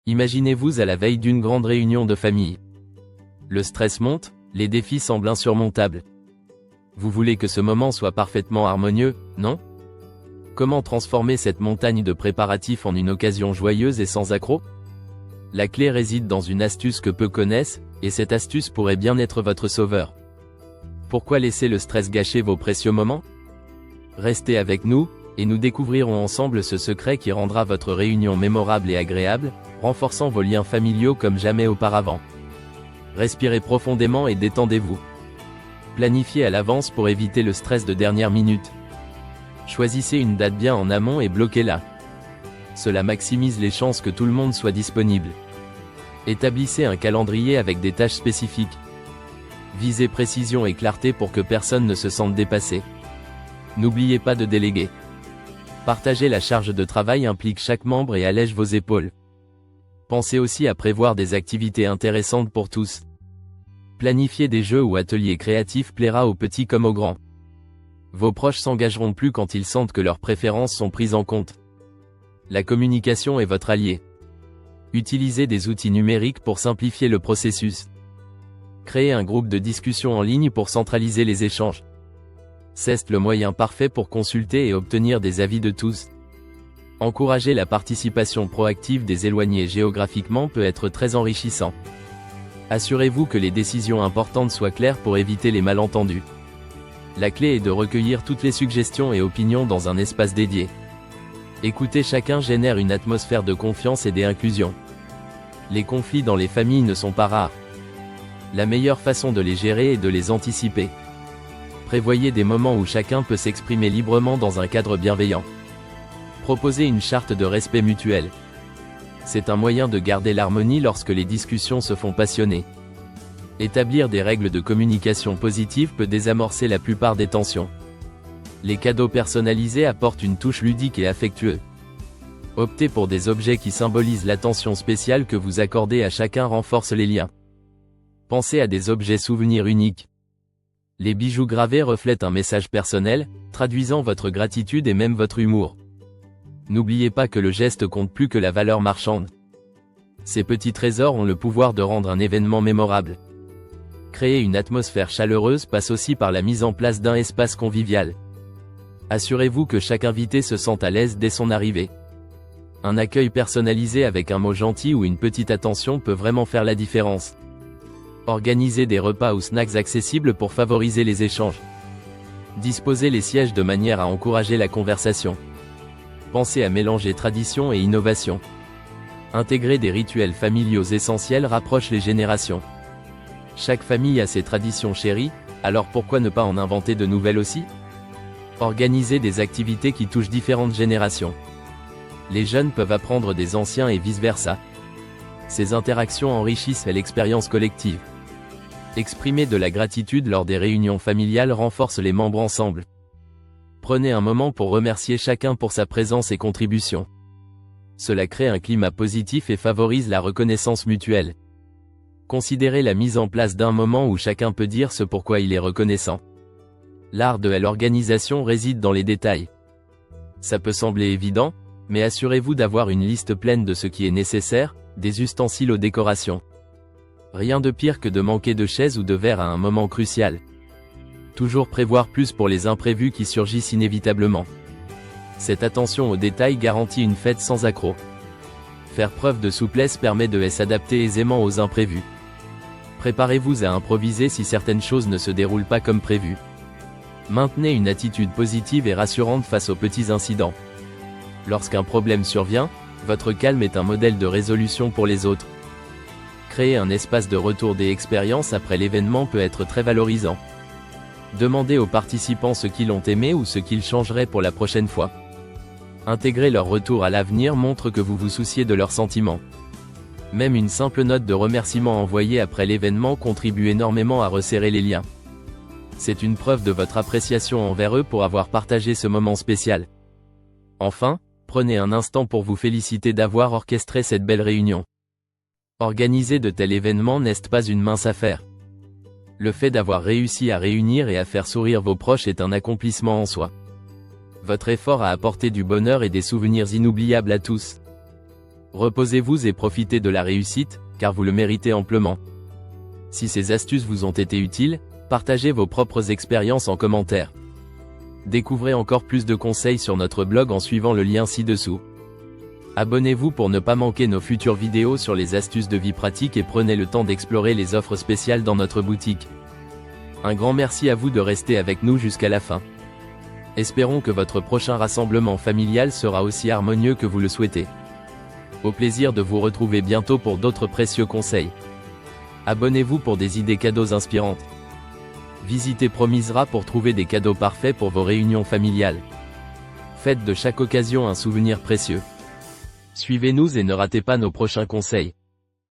Imaginez-vous à la veille d'une grande réunion de famille. Le stress monte, les défis semblent insurmontables. Vous voulez que ce moment soit parfaitement harmonieux, non? Comment transformer cette montagne de préparatifs en une occasion joyeuse et sans accroc? La clé réside dans une astuce que peu connaissent, et cette astuce pourrait bien être votre sauveur. Pourquoi laisser le stress gâcher vos précieux moments? Restez avec nous, et nous découvrirons ensemble ce secret qui rendra votre réunion mémorable et agréable, renforçant vos liens familiaux comme jamais auparavant. Respirez profondément et détendez-vous. Planifiez à l'avance pour éviter le stress de dernière minute. Choisissez une date bien en amont et bloquez-la. Cela maximise les chances que tout le monde soit disponible. Établissez un calendrier avec des tâches spécifiques. Visez précision et clarté pour que personne ne se sente dépassé. N'oubliez pas de déléguer. Partager la charge de travail implique chaque membre et allège vos épaules. Pensez aussi à prévoir des activités intéressantes pour tous. Planifier des jeux ou ateliers créatifs plaira aux petits comme aux grands. Vos proches s'engageront plus quand ils sentent que leurs préférences sont prises en compte. La communication est votre allié. Utilisez des outils numériques pour simplifier le processus. Créez un groupe de discussion en ligne pour centraliser les échanges. C'est le moyen parfait pour consulter et obtenir des avis de tous. Encourager la participation proactive des éloignés géographiquement peut être très enrichissant. Assurez-vous que les décisions importantes soient claires pour éviter les malentendus. La clé est de recueillir toutes les suggestions et opinions dans un espace dédié. Écouter chacun génère une atmosphère de confiance et d'inclusion. Les conflits dans les familles ne sont pas rares. La meilleure façon de les gérer est de les anticiper. Prévoyez des moments où chacun peut s'exprimer librement dans un cadre bienveillant. Proposez une charte de respect mutuel. C'est un moyen de garder l'harmonie lorsque les discussions se font passionnées. Établir des règles de communication positive peut désamorcer la plupart des tensions. Les cadeaux personnalisés apportent une touche ludique et affectueuse. Opter pour des objets qui symbolisent l'attention spéciale que vous accordez à chacun renforce les liens. Pensez à des objets souvenirs uniques. Les bijoux gravés reflètent un message personnel, traduisant votre gratitude et même votre humour. N'oubliez pas que le geste compte plus que la valeur marchande. Ces petits trésors ont le pouvoir de rendre un événement mémorable. Créer une atmosphère chaleureuse passe aussi par la mise en place d'un espace convivial. Assurez-vous que chaque invité se sente à l'aise dès son arrivée. Un accueil personnalisé avec un mot gentil ou une petite attention peut vraiment faire la différence. Organisez des repas ou snacks accessibles pour favoriser les échanges. Disposez les sièges de manière à encourager la conversation. Pensez à mélanger tradition et innovation. Intégrer des rituels familiaux essentiels rapproche les générations. Chaque famille a ses traditions chéries, alors pourquoi ne pas en inventer de nouvelles aussi? Organisez des activités qui touchent différentes générations. Les jeunes peuvent apprendre des anciens et vice-versa. Ces interactions enrichissent l'expérience collective. Exprimer de la gratitude lors des réunions familiales renforce les membres ensemble. Prenez un moment pour remercier chacun pour sa présence et contribution. Cela crée un climat positif et favorise la reconnaissance mutuelle. Considérez la mise en place d'un moment où chacun peut dire ce pourquoi il est reconnaissant. L'art de l'organisation réside dans les détails. Ça peut sembler évident, mais assurez-vous d'avoir une liste pleine de ce qui est nécessaire, des ustensiles aux décorations. Rien de pire que de manquer de chaises ou de verre à un moment crucial. Toujours prévoir plus pour les imprévus qui surgissent inévitablement. Cette attention aux détails garantit une fête sans accroc. Faire preuve de souplesse permet de s'adapter aisément aux imprévus. Préparez-vous à improviser si certaines choses ne se déroulent pas comme prévu. Maintenez une attitude positive et rassurante face aux petits incidents. Lorsqu'un problème survient, votre calme est un modèle de résolution pour les autres. Créer un espace de retour des expériences après l'événement peut être très valorisant. Demandez aux participants ce qu'ils ont aimé ou ce qu'ils changeraient pour la prochaine fois. Intégrer leur retour à l'avenir montre que vous vous souciez de leurs sentiments. Même une simple note de remerciement envoyée après l'événement contribue énormément à resserrer les liens. C'est une preuve de votre appréciation envers eux pour avoir partagé ce moment spécial. Enfin, prenez un instant pour vous féliciter d'avoir orchestré cette belle réunion. Organiser de tels événements n'est pas une mince affaire. Le fait d'avoir réussi à réunir et à faire sourire vos proches est un accomplissement en soi. Votre effort a apporté du bonheur et des souvenirs inoubliables à tous. Reposez-vous et profitez de la réussite, car vous le méritez amplement. Si ces astuces vous ont été utiles, partagez vos propres expériences en commentaire. Découvrez encore plus de conseils sur notre blog en suivant le lien ci-dessous. Abonnez-vous pour ne pas manquer nos futures vidéos sur les astuces de vie pratique et prenez le temps d'explorer les offres spéciales dans notre boutique. Un grand merci à vous de rester avec nous jusqu'à la fin. Espérons que votre prochain rassemblement familial sera aussi harmonieux que vous le souhaitez. Au plaisir de vous retrouver bientôt pour d'autres précieux conseils. Abonnez-vous pour des idées cadeaux inspirantes. Visitez Promisera pour trouver des cadeaux parfaits pour vos réunions familiales. Faites de chaque occasion un souvenir précieux. Suivez-nous et ne ratez pas nos prochains conseils.